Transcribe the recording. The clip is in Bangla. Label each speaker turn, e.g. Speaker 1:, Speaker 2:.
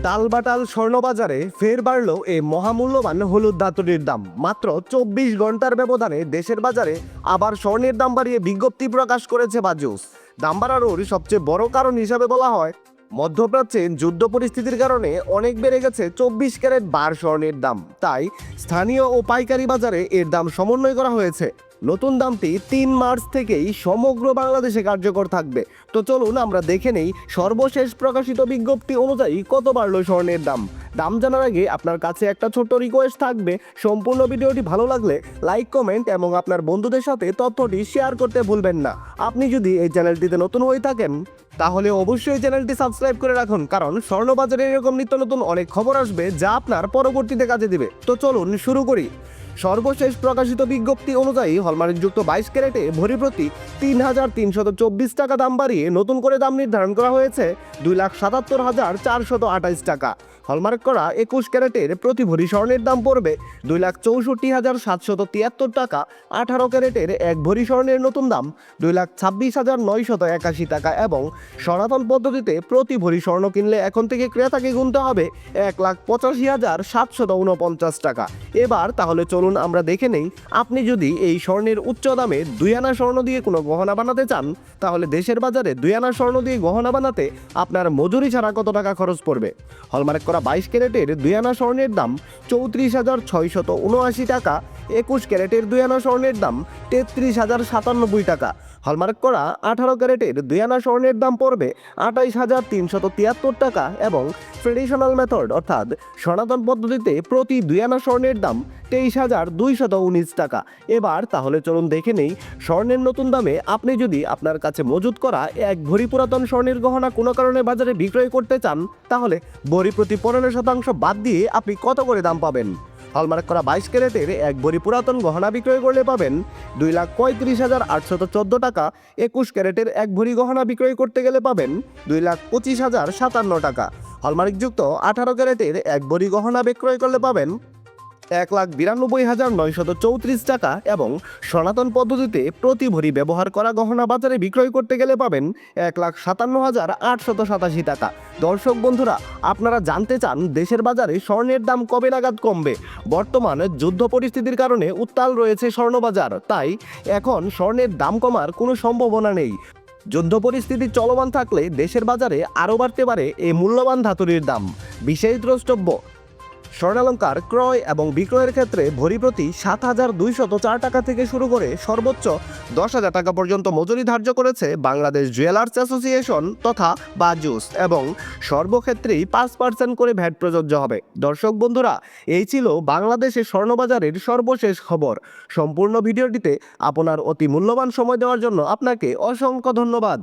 Speaker 1: টালবাটাল স্বর্ণবাজারে ফের বাড়ল এই মহামূল্যবান হলুদ ধাতুটির দাম। মাত্র 24 ঘন্টার ব্যবধানে দেশের বাজারে আবার স্বর্ণের দাম বাড়িয়ে বিজ্ঞপ্তি প্রকাশ করেছে বাজুস। দাম বাড়ানোর সবচেয়ে বড় কারণ হিসাবে বলা হয় মধ্যপ্রাচ্যে যুদ্ধ পরিস্থিতির কারণে অনেক বেড়ে গেছে 24 ক্যারেট বার স্বর্ণের দাম। তাই স্থানীয় ও পাইকারি বাজারে এর দাম সমন্বয় করা হয়েছে। নতুন দামটি 3 মার্চ থেকেই সমগ্র বাংলাদেশে কার্যকর থাকবে। তো চলুন আমরা দেখে নেই সর্বশেষ প্রকাশিত বিজ্ঞপ্তি অনুযায়ী কত বাড়লো স্বর্ণের দাম। দাম জানার আগে আপনার কাছে একটা ছোট্ট রিকোয়েস্ট থাকবে, সম্পূর্ণ ভিডিওটি ভালো লাগলে লাইক, কমেন্ট এবং আপনার বন্ধুদের সাথে তথ্যটি শেয়ার করতে ভুলবেন না। আপনি যদি এই চ্যানেলটিতে নতুন হয়ে থাকেন তাহলে অবশ্যই চ্যানেলটি সাবস্ক্রাইব করে রাখুন, কারণ স্বর্ণবাজারে এরকম নিত্য নতুন অনেক খবর আসবে যা আপনার পরবর্তীতে কাজে দিবে। তো চলুন শুরু করি। সর্বশেষ প্রকাশিত বিজ্ঞপ্তি অনুযায়ী হলমার্কযুক্ত 22 ক্যারেটে ভরি প্রতি 3,324 টাকা দাম বাড়িয়ে নতুন করে দাম নির্ধারণ করা হয়েছে 2,77,428 টাকা। হলমার্ক করা 21 ক্যারেটের প্রতি ভরি স্বর্ণের দাম পড়বে 2,64,773 টাকা। 18 ক্যারেটের এক ভরি স্বর্ণের নতুন দাম 2,26,981 টাকা এবং সনাতন পদ্ধতিতে প্রতি ভরি স্বর্ণ কিনলে এখন থেকে ক্রেতাকে গুনতে হবে 1,85,749 টাকা। এবার তাহলে চলুন আমরা দেখে নেই, আপনি যদি এই স্বর্ণের উচ্চ দামে 2 আনা স্বর্ণ দিয়ে কোনো গহনা বানাতে চান তাহলে দেশের বাজারে 2 আনা স্বর্ণ দিয়ে গহনা বানাতে আপনার মজুরি ছাড়া কত টাকা খরচ পড়বে। হলমার্ক করা 22 ক্যারেটের 2 আনা স্বর্ণের দাম 34,679 টাকা। 21 ক্যারেটের 2 আনা স্বর্ণের দাম 33,097 টাকা। হলমার্ক করা 18 ক্যারেটের 2 আনা স্বর্ণের দাম পড়বে 28,373 টাকা এবং ট্রেডিশনাল মেথড অর্থাৎ সনাতন পদ্ধতিতে প্রতি 2 আনা স্বর্ণের দাম 23,219 টাকা। এবার তাহলে চলুন দেখে নেই স্বর্ণের নতুন দামে আপনি যদি আপনার কাছে মজুত করা এক ভরি পুরাতন স্বর্ণের গহনা কোনো কারণে বাজারে বিক্রয় করতে চান তাহলে ভরি প্রতি 15% বাদ দিয়ে আপনি কত করে দাম পাবেন। হলমার্ক করা 22 ক্যারেটের এক ভরি পুরাতন গহনা বিক্রয় করলে পাবেন 2,35,814 টাকা। 21 ক্যারেটের এক ভরি গহনা বিক্রয় করতে গেলে পাবেন 2,25,057 টাকা। হলমার্কযুক্ত 18 ক্যারেটের এক ভরি গহনা বিক্রয় করলে পাবেন 1,92,934 টাকা এবং সনাতন পদ্ধতিতে প্রতি ভরি ব্যবহার করা গহনা বাজারে বিক্রয় করতে গেলে পাবেন 1,57,887 টাকা। দর্শক বন্ধুরা, আপনারা জানতে চান দেশের বাজারে স্বর্ণের দাম কবে নাগাদ কমবে। বর্তমান যুদ্ধ পরিস্থিতির কারণে উত্তাল রয়েছে স্বর্ণবাজার, তাই এখন স্বর্ণের দাম কমার কোনো সম্ভাবনা নেই। যুদ্ধ পরিস্থিতি চলমান থাকলে দেশের বাজারে আরও বাড়তে পারে এই মূল্যবান ধাতুটির দাম। বিশেষ দ্রষ্টব্য, স্বর্ণালঙ্কার ক্রয় এবং বিক্রয়ের ক্ষেত্রে ভরি প্রতি 7,204 টাকা থেকে শুরু করে সর্বোচ্চ 10,000 টাকা পর্যন্ত মজুরি ধার্য করেছে বাংলাদেশ জুয়েলার্স অ্যাসোসিয়েশন তথা বাজুস এবং সর্বক্ষেত্রেই 5% করে ভ্যাট প্রযোজ্য হবে। দর্শক বন্ধুরা, এই ছিল বাংলাদেশের স্বর্ণবাজারের সর্বশেষ খবর। সম্পূর্ণ ভিডিওটিতে আপনার অতি মূল্যবান সময় দেওয়ার জন্য আপনাকে অসংখ্য ধন্যবাদ।